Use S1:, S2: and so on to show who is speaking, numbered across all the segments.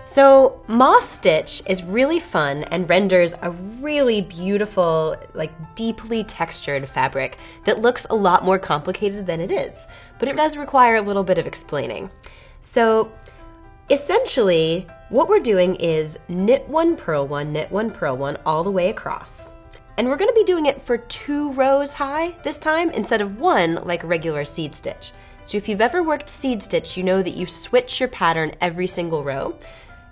S1: So moss stitch is really fun and renders a really beautiful, like deeply textured fabric that looks a lot more complicated than it is, but it does require a little bit of explaining. So essentially, what we're doing is knit one, purl one, knit one, purl one all the way across. And we're gonna be doing it for 2 rows high this time instead of 1 like regular seed stitch. So if you've ever worked seed stitch, you know that you switch your pattern every single row.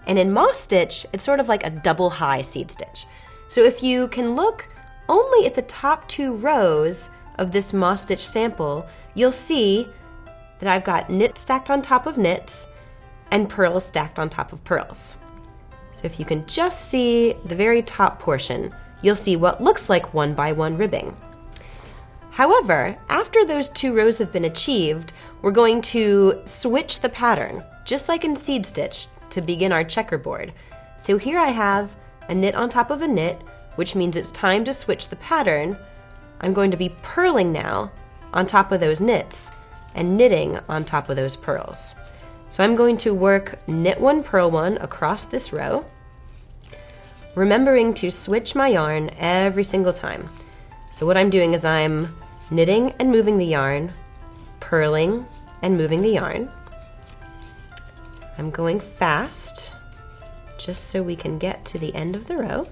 S1: And in moss stitch, it's sort of like a double high seed stitch. So if you can look only at the top 2 rows of this moss stitch sample, you'll see that I've got knit stacked on top of knits and purls stacked on top of purls. So if you can just see the very top portion, you'll see what looks like 1 by 1 ribbing. However, after those 2 rows have been achieved, we're going to switch the pattern, just like in seed stitch, to begin our checkerboard. So here I have a knit on top of a knit, which means it's time to switch the pattern. I'm going to be purling now on top of those knits and knitting on top of those purls. So I'm going to work knit 1, purl 1 across this row, remembering to switch my yarn every single time. So what I'm doing is I'm knitting and moving the yarn, purling and moving the yarn. I'm going fast, just so we can get to the end of the row.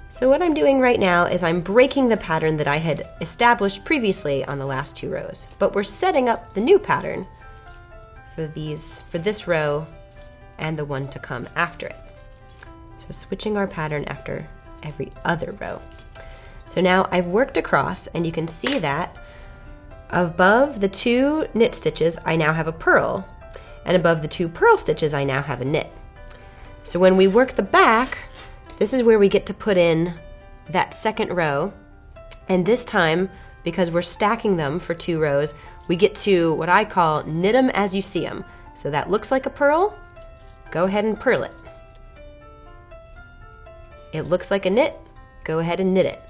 S1: So what I'm doing right now is I'm breaking the pattern that I had established previously on the last 2 rows, but we're setting up the new pattern for this row and the one to come after it. So switching our pattern after every other row. So now I've worked across, and you can see that above the 2 knit stitches, I now have a purl. And above the 2 purl stitches, I now have a knit. So when we work the back, this is where we get to put in that second row. And this time, because we're stacking them for 2 rows, we get to what I call knit them as you see them. So that looks like a purl, go ahead and purl it. It looks like a knit, go ahead and knit it.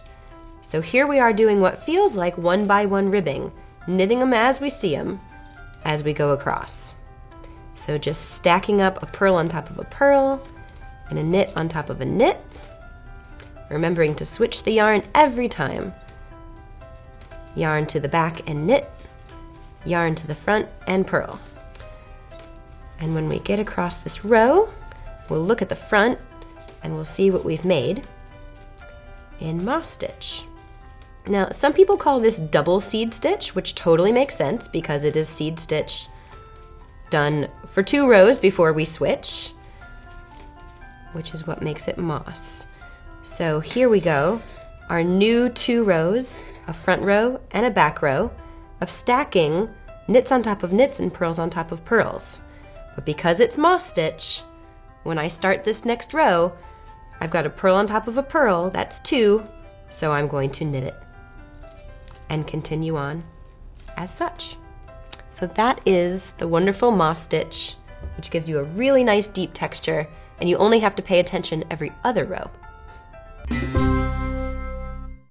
S1: So here we are doing what feels like 1 by 1 ribbing, knitting them as we see them as we go across. So just stacking up a purl on top of a purl and a knit on top of a knit, remembering to switch the yarn every time. Yarn to the back and knit, yarn to the front and purl. And when we get across this row, we'll look at the front and we'll see what we've made in moss stitch. Now, some people call this double seed stitch, which totally makes sense because it is seed stitch done for 2 rows before we switch, which is what makes it moss. So here we go, our new 2 rows, a front row and a back row of stacking knits on top of knits and purls on top of purls. But because it's moss stitch, when I start this next row, I've got a purl on top of a purl, that's 2, so I'm going to knit it and continue on as such. So that is the wonderful moss stitch, which gives you a really nice deep texture, and you only have to pay attention every other row.